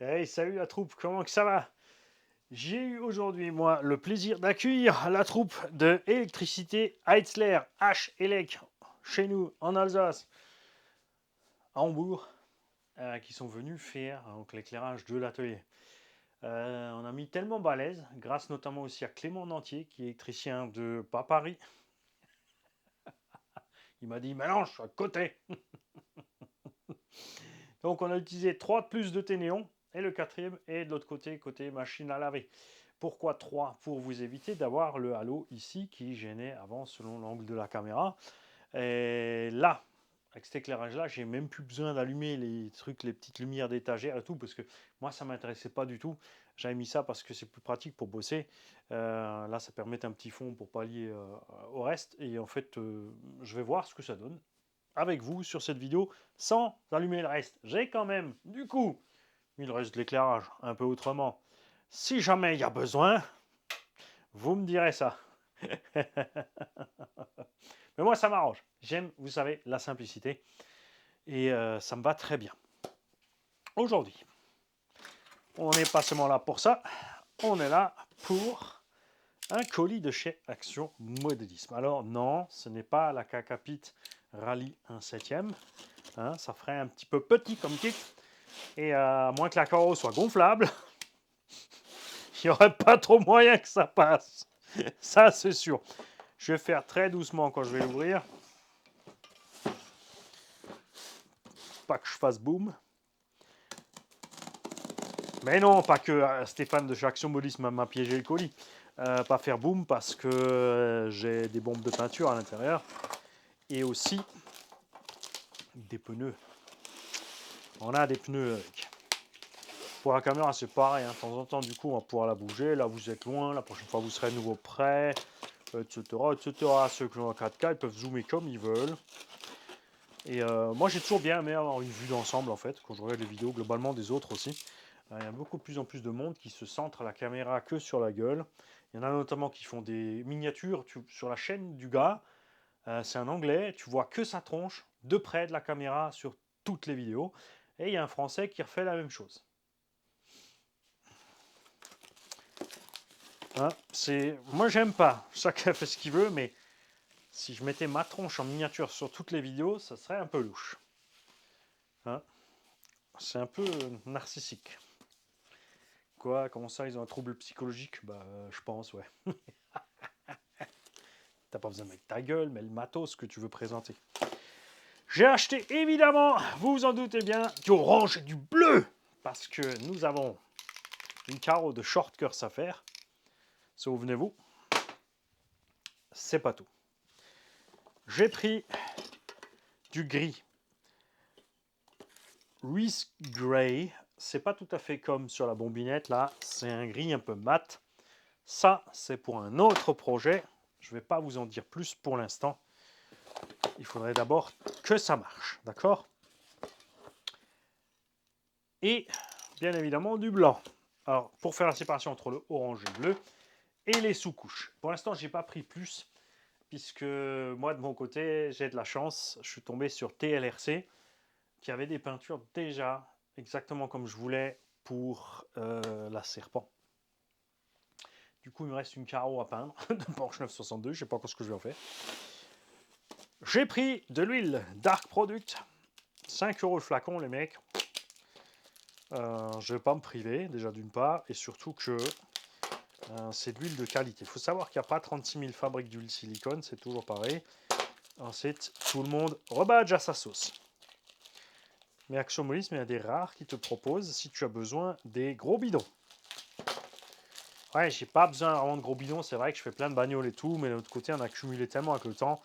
Hey, salut la troupe, comment que ça va? J'ai eu aujourd'hui, moi, le plaisir d'accueillir la troupe de électricité Heitzler H-Elec chez nous en Alsace, à Hambourg, qui sont venus faire donc, l'éclairage de l'atelier. On a mis tellement balèze, grâce notamment aussi à Clément Nantier, qui est électricien de pas Paris. Il m'a dit, mais non, je suis à côté. Donc on a utilisé 3 de plus de Ténéon, et le quatrième est de l'autre côté, côté machine à laver. Pourquoi 3? Pour vous éviter d'avoir le halo ici qui gênait avant selon l'angle de la caméra. Et là, avec cet éclairage-là, j'ai même plus besoin d'allumer les trucs, les petites lumières d'étagère et tout, parce que moi, ça ne m'intéressait pas du tout. J'avais mis ça parce que c'est plus pratique pour bosser. Là, ça permet un petit fond pour pallier au reste. Et en fait, je vais voir ce que ça donne avec vous sur cette vidéo sans allumer le reste. J'ai quand même, du coup, mis le reste de l'éclairage un peu autrement. Si jamais il y a besoin, vous me direz ça. Mais moi, ça m'arrange. J'aime, vous savez, la simplicité. Et ça me va très bien. Aujourd'hui, on n'est pas seulement là pour ça. On est là pour un colis de chez Action Modélisme. Alors non, ce n'est pas la Cacapite Rallye 1/7. Hein, ça ferait un petit peu petit comme kit. Et à moins que la carreau soit gonflable, il n'y aurait pas trop moyen que ça passe. Ça, c'est sûr. Je vais faire très doucement quand je vais l'ouvrir. Pas que je fasse boum. Mais non, pas que Stéphane de chez Action Modélisme m'a piégé le colis. Pas faire boum parce que j'ai des bombes de peinture à l'intérieur. Et aussi des pneus. On a des pneus avec. Pour la caméra, c'est pareil. Hein. De temps en temps, du coup, on va pouvoir la bouger. Là, vous êtes loin. La prochaine fois, vous serez à nouveau prêt. Etc. Ceux qui ont un 4K, ils peuvent zoomer comme ils veulent. Et moi, j'ai toujours bien aimé avoir une vue d'ensemble, en fait, quand je regarde les vidéos, globalement des autres aussi. Il y a beaucoup de plus en plus de monde qui se centre la caméra que sur la gueule. Il y en a notamment qui font des miniatures sur la chaîne du gars. C'est un anglais, tu vois que sa tronche de près de la caméra sur toutes les vidéos. Et il y a un français qui refait la même chose. Hein, moi, j'aime pas. Chacun fait ce qu'il veut, mais si je mettais ma tronche en miniature sur toutes les vidéos, ça serait un peu louche. Hein, c'est un peu narcissique. Quoi? Comment ça, ils ont un trouble psychologique? Bah, je pense, ouais. T'as pas besoin de mettre ta gueule, mais le matos que tu veux présenter. J'ai acheté, évidemment, vous vous en doutez bien, du orange et du bleu. Parce que nous avons une carreau de short course à faire. Souvenez-vous, c'est pas tout. J'ai pris du gris. Risk Grey. C'est pas tout à fait comme sur la bombinette, là. C'est un gris un peu mat. Ça, c'est pour un autre projet. Je ne vais pas vous en dire plus pour l'instant. Il faudrait d'abord que ça marche, d'accord? Et bien évidemment du blanc. Alors, pour faire la séparation entre le orange et le bleu et les sous-couches. Pour l'instant, je n'ai pas pris plus, puisque moi, de mon côté, j'ai de la chance. Je suis tombé sur TLRC, qui avait des peintures déjà exactement comme je voulais pour la Serpent. Du coup, il me reste une carreau à peindre de Porsche 962. Je ne sais pas encore ce que je vais en faire. J'ai pris de l'huile Dark Product. 5 € le flacon, les mecs. Je ne vais pas me priver, déjà d'une part. Et surtout que c'est de l'huile de qualité. Il faut savoir qu'il n'y a pas 36 000 fabriques d'huile silicone. C'est toujours pareil. Ensuite, tout le monde rebadge à sa sauce. Mais Action Modélisme, il y a des rares qui te proposent, si tu as besoin, des gros bidons. Ouais, j'ai pas besoin vraiment de gros bidons. C'est vrai que je fais plein de bagnoles et tout. Mais de l'autre côté, on a accumulé tellement avec le temps.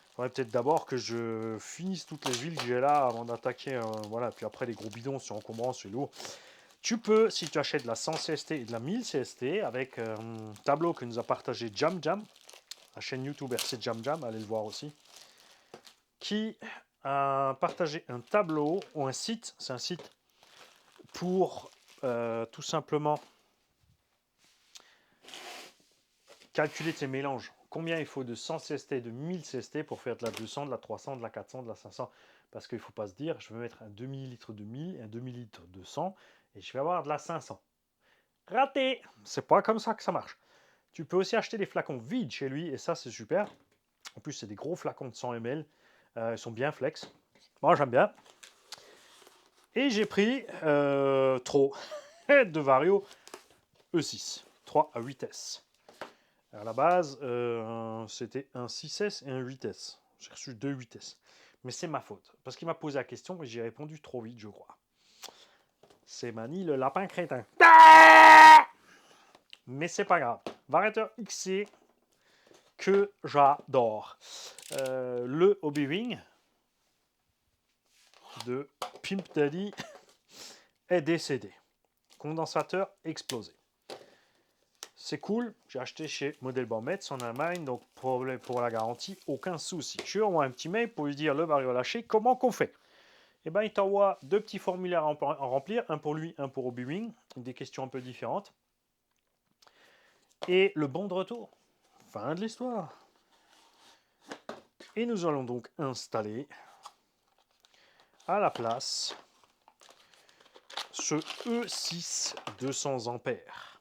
Il faudrait peut-être d'abord que je finisse toutes les huiles que j'ai là avant d'attaquer. Voilà. Puis après, les gros bidons, c'est encombrant, c'est lourd. Tu peux, si tu achètes de la 100 CST et de la 1000 CST, avec un tableau que nous a partagé Jam Jam, la chaîne YouTube RC Jam Jam, allez le voir aussi, qui a partagé un tableau ou un site, c'est un site pour tout simplement calculer tes mélanges. Combien il faut de 100 CST et de 1000 CST pour faire de la 200, de la 300, de la 400, de la 500. Parce qu'il ne faut pas se dire, je vais mettre un demi-litre de 1000 et un demi-litre de 100. Et je vais avoir de la 500. Raté! C'est pas comme ça que ça marche. Tu peux aussi acheter des flacons vides chez lui, et ça, c'est super. En plus, c'est des gros flacons de 100 ml. Ils sont bien flex. Moi, j'aime bien. Et j'ai pris trop de Vario E6. 3 à 8S. À la base, c'était un 6S et un 8S. J'ai reçu 2 8S. Mais c'est ma faute. Parce qu'il m'a posé la question et j'ai répondu trop vite, je crois. C'est Mani le lapin crétin. Mais c'est pas grave. Variateur XC que j'adore. Le Hobby-Wing de Pimp Daddy est décédé. Condensateur explosé. C'est cool, j'ai acheté chez Model Metz en Allemagne, donc problème pour la garantie, aucun souci. Je lui envoie un petit mail pour lui dire le Vario lâché, comment qu'on fait? Eh bien, il t'envoie 2 petits formulaires à remplir, un pour lui, un pour Hobby-Wing, des questions un peu différentes. Et le bon de retour. Fin de l'histoire. Et nous allons donc installer à la place ce E6 200 ampères,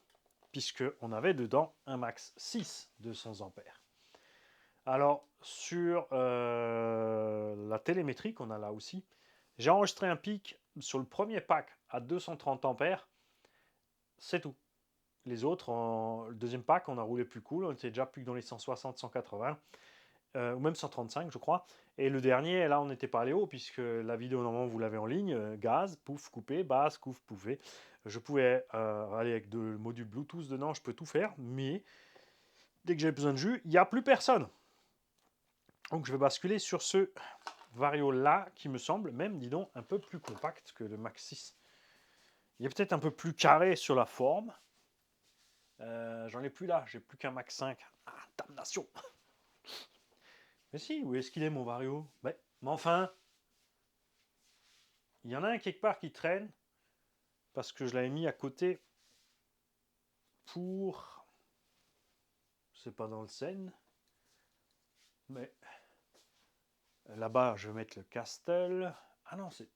puisqu'on avait dedans un max 6 200 ampères. Alors, sur la télémétrie qu'on a là aussi, j'ai enregistré un pic sur le premier pack à 230 ampères. C'est tout. Les autres, le deuxième pack, on a roulé plus cool. On était déjà plus que dans les 160, 180. Ou même 135, je crois. Et le dernier, là, on n'était pas allé haut, puisque la vidéo, normalement, vous l'avez en ligne. Gaz, pouf, coupé, basse, couf, poufé. Je pouvais aller avec deux modules Bluetooth dedans, je peux tout faire. Mais dès que j'ai besoin de jus, il n'y a plus personne. Donc je vais basculer sur ce Vario là, qui me semble même, dis donc, un peu plus compact que le Max 6. Il est peut-être un peu plus carré sur la forme. J'en ai plus là, j'ai plus qu'un Max 5. Ah, damnation! Mais si, où est-ce qu'il est mon Vario? Mais enfin, il y en a un quelque part qui traîne, parce que je l'avais mis à côté pour... C'est pas dans le Seine, mais là-bas, je vais mettre le Castle. Ah non, c'est...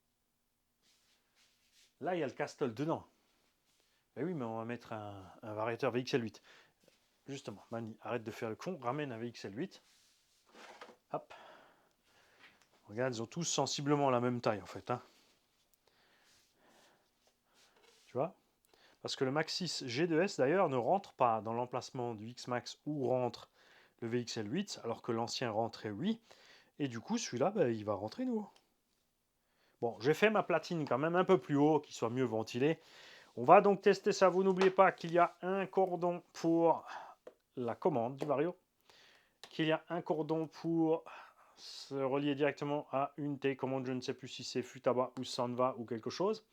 Là, il y a le Castle dedans. Eh oui, mais on va mettre un variateur VXL8. Justement, Mani, arrête de faire le con, ramène un VXL8. Hop. Regarde, ils ont tous sensiblement la même taille en fait. Hein. Tu vois? Parce que le Max 6 G2S d'ailleurs ne rentre pas dans l'emplacement du X-Max où rentre le VXL8, alors que l'ancien rentrait oui. Et du coup, celui-là, bah, il va rentrer nouveau. Bon, j'ai fait ma platine quand même un peu plus haut, qu'il soit mieux ventilé. On va donc tester ça. Vous n'oubliez pas qu'il y a un cordon pour la commande du Vario, qu'il y a un cordon pour se relier directement à une télécommande, je ne sais plus si c'est Futaba ou Sanva ou quelque chose.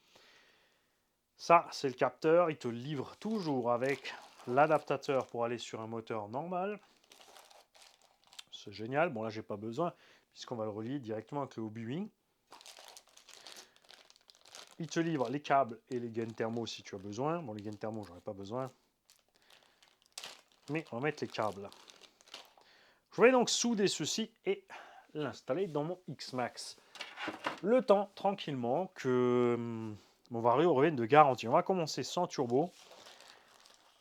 Ça, c'est le capteur, il te livre toujours avec l'adaptateur pour aller sur un moteur normal. C'est génial. Bon, là, j'ai pas besoin, puisqu'on va le relier directement avec le Hobby-Wing. Il te livre les câbles et les gaines thermo si tu as besoin. Bon, les gaines thermo, j'en ai pas besoin. Mais on va mettre les câbles. Je vais donc souder ceci et l'installer dans mon X-Max. Le temps, tranquillement, que mon Vario revienne de garantie. On va commencer sans turbo.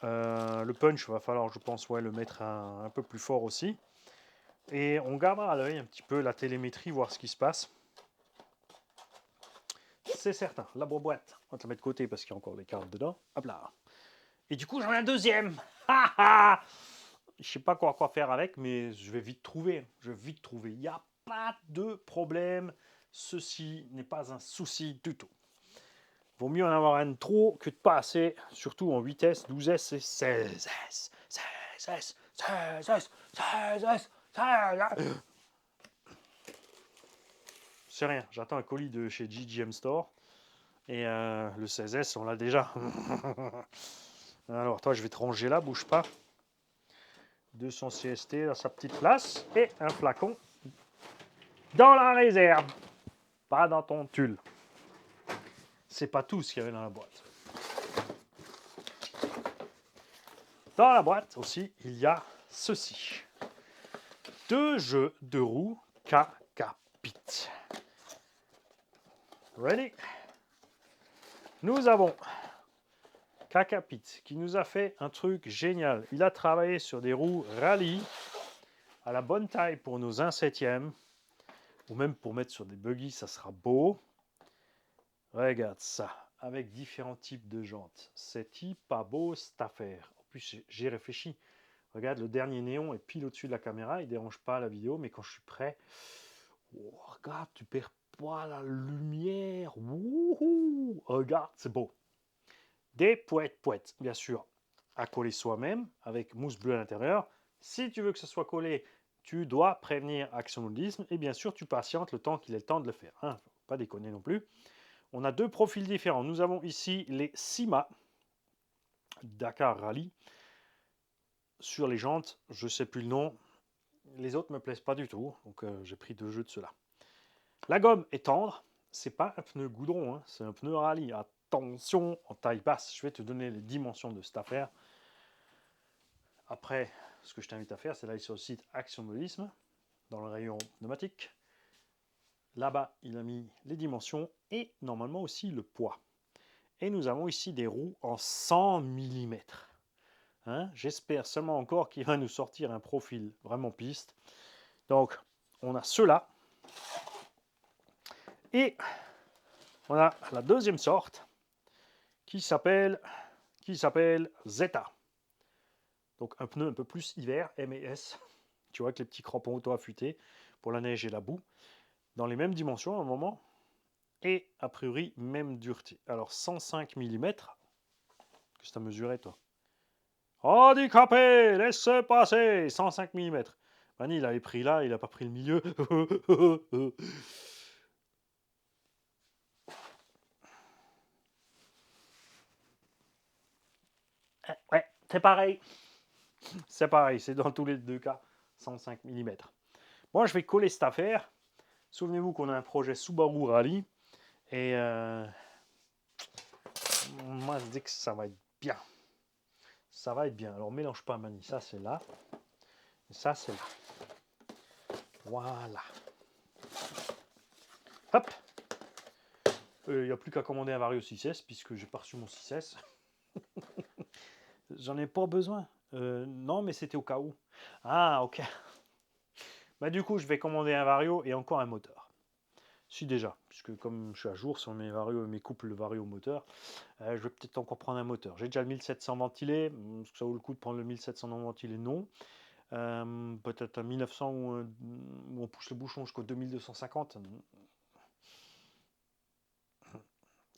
Le punch, va falloir, je pense, ouais, le mettre un peu plus fort aussi. Et on gardera à l'œil un petit peu la télémétrie, voir ce qui se passe. C'est certain. La boîte, on va te la mettre de côté parce qu'il y a encore des cartes dedans. Hop là. Et du coup, j'en ai un deuxième. Je sais pas quoi faire avec, mais je vais vite trouver. Il n'y a pas de problème. Ceci n'est pas un souci du tout. Vaut mieux en avoir un de trop que de pas assez, surtout en 8S, 12S et 16S. 16S, 16S, 16S, 16S. C'est rien, j'attends un colis de chez GGM Store. Et le 16S, on l'a déjà. Alors, toi, je vais te ranger là, bouge pas. 200 CST à sa petite place. Et un flacon dans la réserve. Pas dans ton tulle. C'est pas tout ce qu'il y avait dans la boîte. Dans la boîte aussi, il y a ceci. 2 jeux de roues KK Pit. Ready? Nous avons Kakapit qui nous a fait un truc génial. Il a travaillé sur des roues rallye à la bonne taille pour nos 1/7e ou même pour mettre sur des buggy, ça sera beau. Regarde ça, avec différents types de jantes. C'est pas beau cette affaire. En plus, j'ai réfléchi. Regarde, le dernier néon est pile au-dessus de la caméra. Il ne dérange pas la vidéo, mais quand je suis prêt, oh, regarde, tu perds pas la lumière. Wouhou, regarde, c'est beau. Des poètes, bien sûr, à coller soi-même, avec mousse bleue à l'intérieur. Si tu veux que ce soit collé, tu dois prévenir Action Modélisme. Et bien sûr, tu patientes le temps qu'il ait le temps de le faire. Hein, faut pas déconner non plus. On a deux profils différents. Nous avons ici les Sima Dakar Rally. Sur les jantes, je ne sais plus le nom. Les autres ne me plaisent pas du tout. Donc j'ai pris 2 jeux de ceux-là. La gomme est tendre. C'est pas un pneu goudron, hein, c'est un pneu rallye. Attention, en taille basse. Je vais te donner les dimensions de cette affaire. Après, ce que je t'invite à faire, c'est d'aller sur le site Action Modélisme, dans le rayon pneumatique. Là-bas, il a mis les dimensions et normalement aussi le poids. Et nous avons ici des roues en 100 mm. Hein, j'espère seulement encore qu'il va nous sortir un profil vraiment piste. Donc, on a ceux-là. Et on a la deuxième sorte qui s'appelle Zeta. Donc, un pneu un peu plus hiver, M&S. Tu vois, avec les petits crampons auto-affûtés pour la neige et la boue. Dans les mêmes dimensions à un moment. Et a priori, même dureté. Alors, 105 mm. Qu'est-ce que tu as mesuré, toi? Handicapé, laissez passer, 105 mm. Manny, il avait pris là, il n'a pas pris le milieu. Ouais, c'est pareil. C'est pareil, c'est dans tous les deux cas, 105 mm. Moi, je vais coller cette affaire. Souvenez-vous qu'on a un projet Subaru Rally. Et moi, je dis que ça va être bien. Ça va être bien. Alors, mélange pas, Manny. Ça, c'est là. Et ça, c'est là. Voilà. Hop. Il n'y a plus qu'à commander un Vario 6S, puisque j'ai pas reçu mon 6S. J'en ai pas besoin. Non, mais c'était au cas où. Ah, ok. Bah, du coup, je vais commander un Vario et encore un moteur. Si déjà, puisque comme je suis à jour sur mes Vario et mes couples Vario moteur, je vais peut-être encore prendre un moteur. J'ai déjà le 1700 ventilé. Est-ce que ça vaut le coup de prendre le 1700 non ventilé? Non. Peut-être un 1900 où on pousse le bouchon jusqu'au 2250.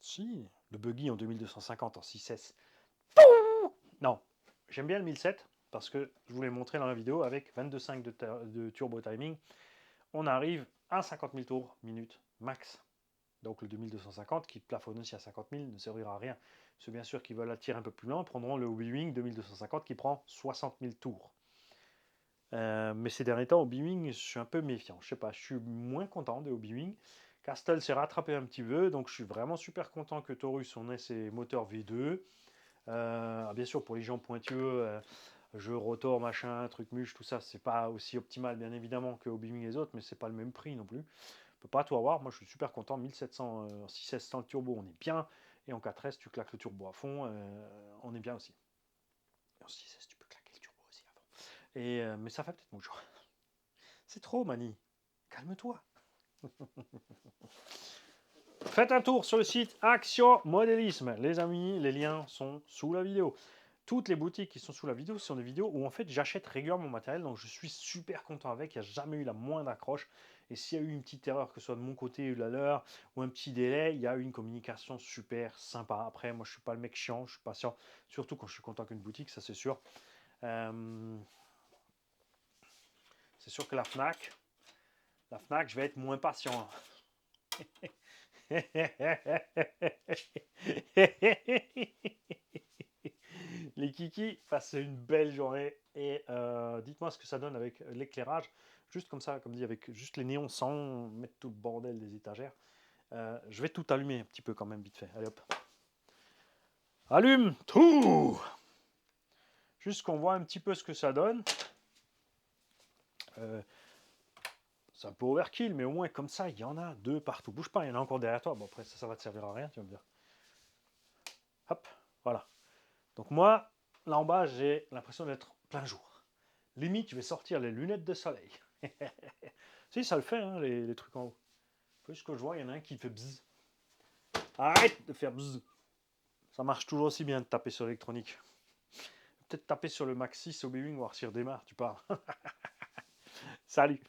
Si, le buggy en 2250 en 6S. Non, j'aime bien le 1007 parce que je vous l'ai montré dans la vidéo avec 22,5 de turbo timing. On arrive à 50 000 tours minute max. Donc le 2250 qui plafonne aussi à 50 000 ne servira à rien. Ceux bien sûr qui veulent attirer un peu plus loin prendront le Hobby-Wing 2250 qui prend 60 000 tours. Mais ces derniers temps, Hobby-Wing, je suis un peu méfiant. Je sais pas, je suis moins content de Hobby-Wing. Castle s'est rattrapé un petit peu, donc je suis vraiment super content que Taurus on ait ses moteurs V2. Bien sûr, pour les gens pointueux, jeu rotor, machin, truc muche, tout ça, c'est pas aussi optimal, bien évidemment, que Hobby-Wing et les autres, mais c'est pas le même prix non plus. On peut pas tout avoir. Moi, je suis super content. 1700, 600 turbo, on est bien. Et en 4S, tu claques le turbo à fond, on est bien aussi. Et en 6S, tu peux claquer le turbo aussi à fond. Mais ça fait peut-être mon jour. C'est trop, Mani. Calme-toi. Faites un tour sur le site Action Modélisme. Les amis, les liens sont sous la vidéo. Toutes les boutiques qui sont sous la vidéo sont des vidéos où en fait j'achète régulièrement mon matériel, donc je suis super content avec, il n'y a jamais eu la moindre accroche. Et s'il y a eu une petite erreur, que ce soit de mon côté ou de la leur, ou un petit délai, il y a eu une communication super sympa. Après, moi je suis pas le mec chiant, je suis patient, surtout quand je suis content qu'une boutique, ça c'est sûr. C'est sûr que la FNAC, je vais être moins patient. Les kikis, passez une belle journée et dites-moi ce que ça donne avec l'éclairage. Juste comme ça, comme dit, avec juste les néons sans mettre tout le bordel des étagères. Je vais tout allumer un petit peu quand même, vite fait. Allez hop. Allume tout. Juste qu'on voit un petit peu ce que ça donne. C'est un peu overkill, mais au moins comme ça, il y en a deux partout. Bouge pas, il y en a encore derrière toi. Bon, après, ça va te servir à rien, tu vas me dire. Hop, voilà. Donc moi, là en bas, j'ai l'impression d'être plein jour. Limite, je vais sortir les lunettes de soleil. Si, ça le fait, hein, les trucs en haut. Plus que je vois, il y en a un qui fait bzzz. Arrête de faire bzzz. Ça marche toujours aussi bien de taper sur l'électronique. Peut-être taper sur le Max 6 au B-Wing, voir s'il redémarre, tu parles. Salut.